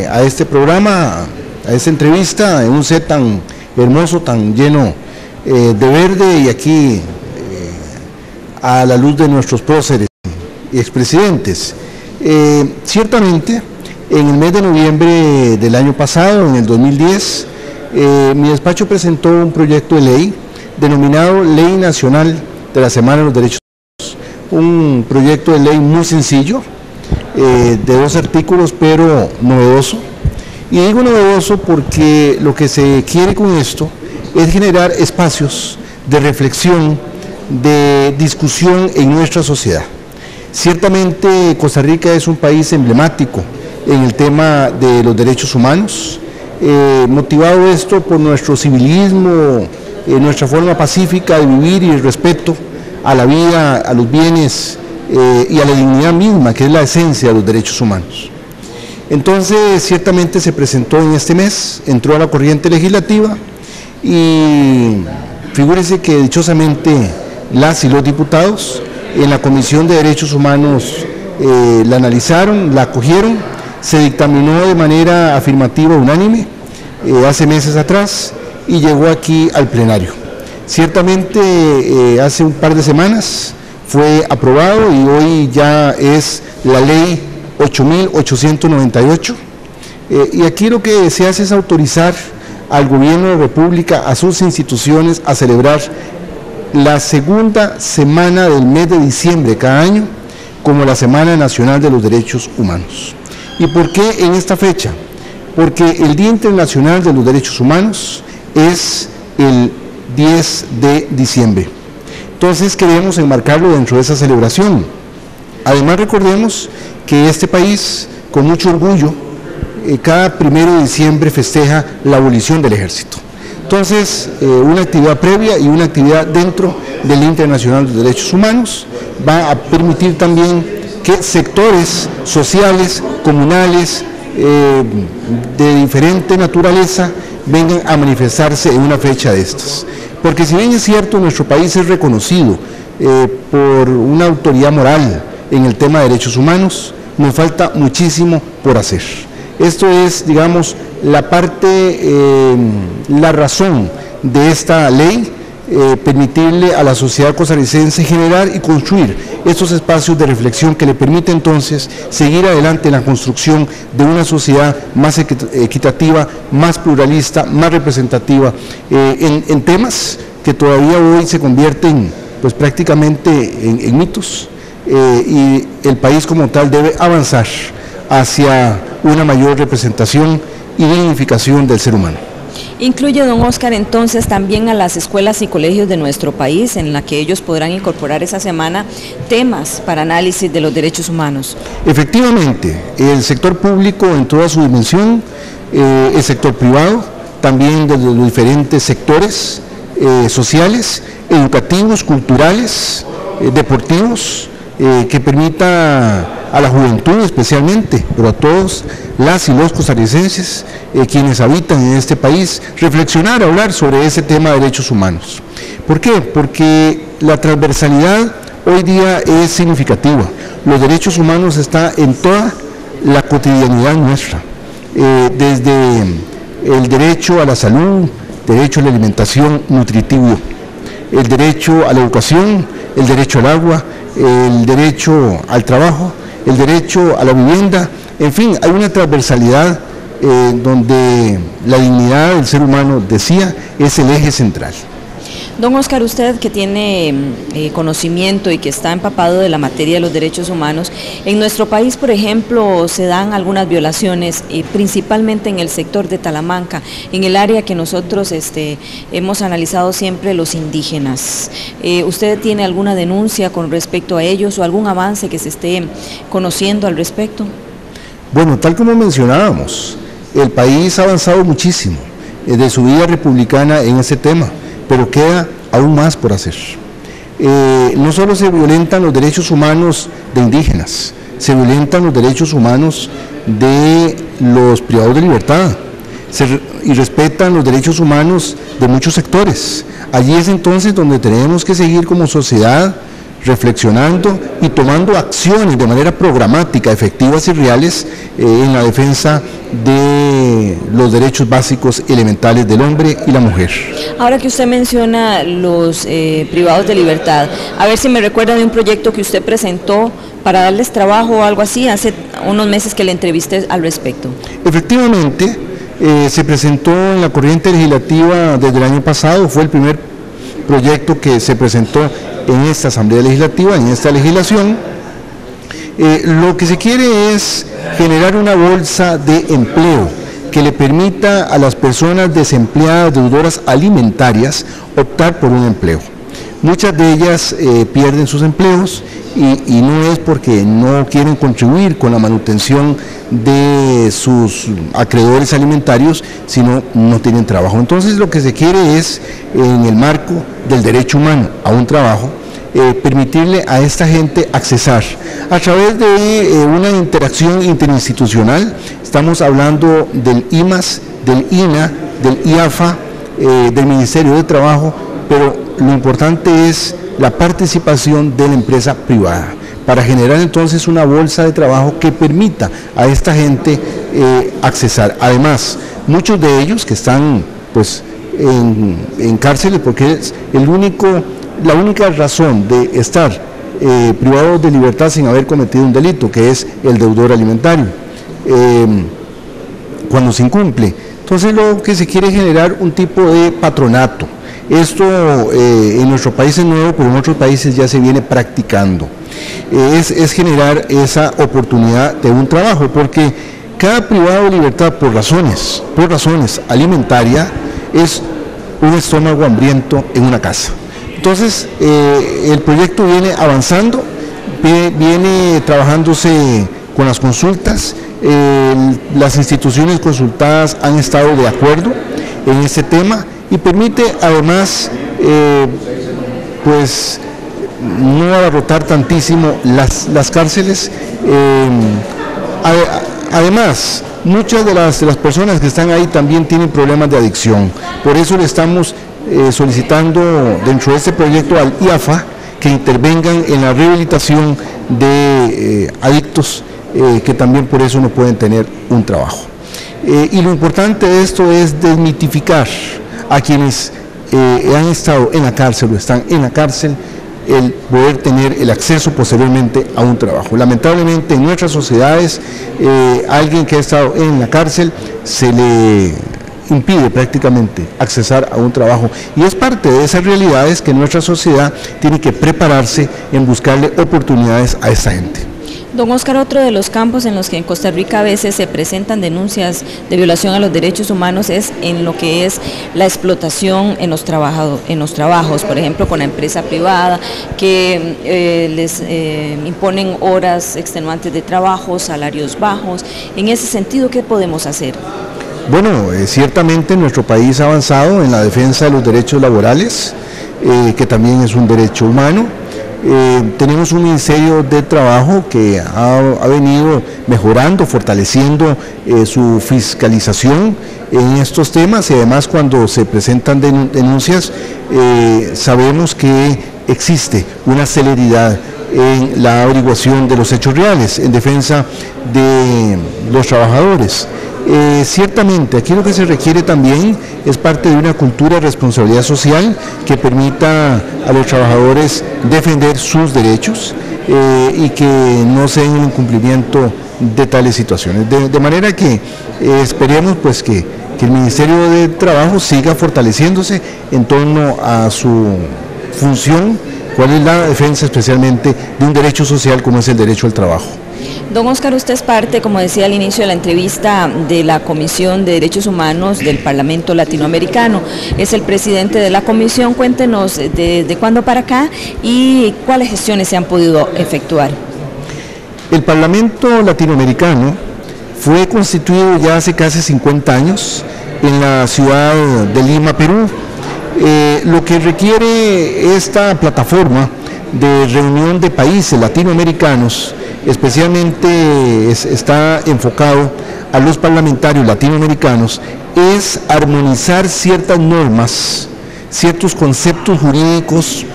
a este programa, a esta entrevista, en un set tan hermoso, tan lleno de verde, y aquí a la luz de nuestros próceres y expresidentes. Ciertamente, en el mes de noviembre del año pasado, en el 2010, mi despacho presentó un proyecto de ley denominado Ley Nacional de la Semana de los Derechos Humanos, un proyecto de ley muy sencillo, de 2 artículos, pero novedoso. Y digo novedoso porque lo que se quiere con esto es generar espacios de reflexión, de discusión en nuestra sociedad. Ciertamente Costa Rica es un país emblemático en el tema de los derechos humanos, motivado esto por nuestro civilismo, nuestra forma pacífica de vivir y el respeto a la vida, a los bienes y a la dignidad misma, que es la esencia de los derechos humanos. Entonces, ciertamente se presentó en este mes, entró a la corriente legislativa y figúrese que dichosamente las y los diputados en la Comisión de Derechos Humanos la analizaron, la acogieron, se dictaminó de manera afirmativa unánime hace meses atrás y llegó aquí al plenario. Ciertamente hace un par de semanas fue aprobado y hoy ya es la ley 8.898, y aquí lo que se hace es autorizar al Gobierno de la República, a sus instituciones, a celebrar la segunda semana del mes de diciembre de cada año como la Semana Nacional de los Derechos Humanos. ¿Y por qué en esta fecha? Porque el Día Internacional de los Derechos Humanos es el 10 de diciembre. Entonces queremos enmarcarlo dentro de esa celebración. Además, recordemos que este país, con mucho orgullo, cada 1 de diciembre festeja la abolición del ejército. Entonces, una actividad previa y una actividad dentro del Día Internacional de los Derechos Humanos va a permitir también que sectores sociales, comunales, de diferente naturaleza, vengan a manifestarse en una fecha de estas. Porque si bien es cierto, nuestro país es reconocido por una autoridad moral en el tema de derechos humanos, nos falta muchísimo por hacer. Esto es, digamos, la parte, la razón de esta ley, permitirle a la sociedad costarricense generar y construir estos espacios de reflexión que le permiten entonces seguir adelante en la construcción de una sociedad más equitativa, más pluralista, más representativa, en temas que todavía hoy se convierten pues prácticamente en mitos, y el país como tal debe avanzar hacia una mayor representación y dignificación del ser humano. Incluye, don Óscar, entonces también a las escuelas y colegios de nuestro país, en la que ellos podrán incorporar esa semana temas para análisis de los derechos humanos. Efectivamente, el sector público en toda su dimensión, el sector privado, también de los diferentes sectores sociales, educativos, culturales, deportivos, que permita a la juventud especialmente, pero a todos las y los costarricenses quienes habitan en este país, reflexionar, hablar sobre ese tema de derechos humanos. ¿Por qué? Porque la transversalidad hoy día es significativa. Los derechos humanos están en toda la cotidianidad nuestra, desde el derecho a la salud, derecho a la alimentación nutritiva, el derecho a la educación, el derecho al agua, el derecho al trabajo, el derecho a la vivienda. En fin, hay una transversalidad donde la dignidad del ser humano, decía, es el eje central. Don Óscar, usted que tiene conocimiento y que está empapado de la materia de los derechos humanos, en nuestro país, por ejemplo, se dan algunas violaciones, principalmente en el sector de Talamanca, en el área que nosotros hemos analizado siempre, los indígenas. ¿Usted tiene alguna denuncia con respecto a ellos o algún avance que se esté conociendo al respecto? Bueno, tal como mencionábamos, el país ha avanzado muchísimo de su vida republicana en ese tema, pero queda aún más por hacer. No solo se violentan los derechos humanos de indígenas, se violentan los derechos humanos de los privados de libertad, y respetan los derechos humanos de muchos sectores. Allí es entonces donde tenemos que seguir como sociedad reflexionando y tomando acciones de manera programática, efectivas y reales en la defensa de los derechos básicos elementales del hombre y la mujer. Ahora que usted menciona los privados de libertad, a ver si me recuerda de un proyecto que usted presentó para darles trabajo o algo así, hace unos meses que le entrevisté al respecto. Efectivamente, se presentó en la corriente legislativa desde el año pasado, fue el primer proyecto que se presentó en esta Asamblea Legislativa, en esta legislación. Lo que se quiere es generar una bolsa de empleo que le permita a las personas desempleadas, deudoras alimentarias, optar por un empleo. Muchas de ellas pierden sus empleos y no es porque no quieren contribuir con la manutención de sus acreedores alimentarios, sino no tienen trabajo. Entonces lo que se quiere es, en el marco del derecho humano a un trabajo, permitirle a esta gente accesar a través de una interacción interinstitucional. Estamos hablando del IMAS, del INA, del IAFA, del Ministerio de Trabajo, pero lo importante es la participación de la empresa privada para generar entonces una bolsa de trabajo que permita a esta gente accesar. Además, muchos de ellos que están pues en cárceles, porque es la única razón de estar privados de libertad sin haber cometido un delito, que es el deudor alimentario, cuando se incumple. Entonces lo que se quiere es generar un tipo de patronato. Esto en nuestro país es nuevo, pero en otros países ya se viene practicando. Es generar esa oportunidad de un trabajo, porque cada privado de libertad por razones alimentarias es un estómago hambriento en una casa. Entonces el proyecto viene avanzando, viene trabajándose con las consultas, las instituciones consultadas han estado de acuerdo en este tema y permite además pues no abarrotar tantísimo las cárceles. Además, muchas de las personas que están ahí también tienen problemas de adicción, por eso le estamos solicitando dentro de este proyecto al IAFA que intervengan en la rehabilitación de adictos que también por eso no pueden tener un trabajo. Y lo importante de esto es desmitificar a quienes han estado en la cárcel o están en la cárcel, el poder tener el acceso posteriormente a un trabajo. Lamentablemente en nuestras sociedades alguien que ha estado en la cárcel se le impide prácticamente accesar a un trabajo, y es parte de esas realidades que nuestra sociedad tiene que prepararse en buscarle oportunidades a esta gente. Don Oscar, otro de los campos en los que en Costa Rica a veces se presentan denuncias de violación a los derechos humanos es en lo que es la explotación en los trabajos, por ejemplo con la empresa privada, que les imponen horas extenuantes de trabajo, salarios bajos. En ese sentido, ¿qué podemos hacer? Bueno, ciertamente nuestro país ha avanzado en la defensa de los derechos laborales, que también es un derecho humano. Tenemos un Ministerio de Trabajo que ha venido mejorando, fortaleciendo su fiscalización en estos temas, y además cuando se presentan denuncias sabemos que existe una celeridad en la averiguación de los hechos reales en defensa de los trabajadores. Ciertamente, aquí lo que se requiere también es parte de una cultura de responsabilidad social que permita a los trabajadores defender sus derechos y que no se den el incumplimiento de tales situaciones. De manera que esperemos pues que el Ministerio de Trabajo siga fortaleciéndose en torno a su función, cuál es la defensa especialmente de un derecho social como es el derecho al trabajo. Don Oscar, usted es parte, como decía al inicio de la entrevista, de la Comisión de Derechos Humanos del Parlamento Latinoamericano. Es el presidente de la comisión. Cuéntenos de cuándo para acá y cuáles gestiones se han podido efectuar. El Parlamento Latinoamericano fue constituido ya hace casi 50 años en la ciudad de Lima, Perú. Lo que requiere esta plataforma de reunión de países latinoamericanos especialmente está enfocado a los parlamentarios latinoamericanos, es armonizar ciertas normas, ciertos conceptos jurídicos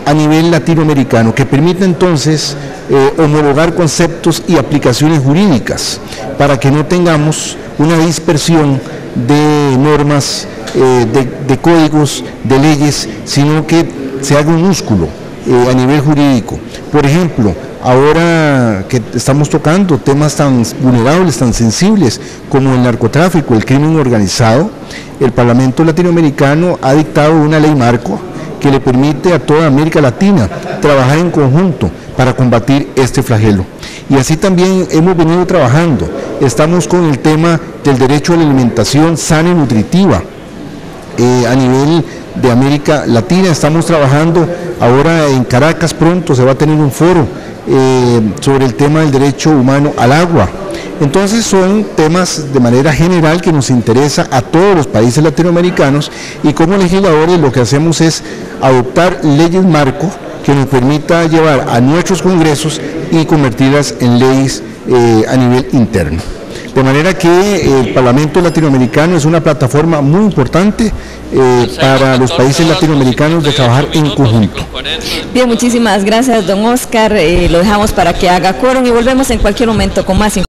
a nivel latinoamericano, que permita entonces homologar conceptos y aplicaciones jurídicas, para que no tengamos una dispersión de normas, de códigos, de leyes, sino que se haga un músculo a nivel jurídico. Por ejemplo, ahora que estamos tocando temas tan vulnerables, tan sensibles como el narcotráfico, el crimen organizado, el Parlamento Latinoamericano ha dictado una ley marco que le permite a toda América Latina trabajar en conjunto para combatir este flagelo. Y así también hemos venido trabajando. Estamos con el tema del derecho a la alimentación sana y nutritiva. A nivel de América Latina estamos trabajando ahora en Caracas, pronto se va a tener un foro sobre el tema del derecho humano al agua. Entonces son temas de manera general que nos interesa a todos los países latinoamericanos, y como legisladores lo que hacemos es adoptar leyes marco que nos permita llevar a nuestros congresos y convertirlas en leyes a nivel interno. De manera que el Parlamento Latinoamericano es una plataforma muy importante para los países latinoamericanos de trabajar en conjunto. Bien, muchísimas gracias, don Oscar. Lo dejamos para que haga quórum y volvemos en cualquier momento con más información.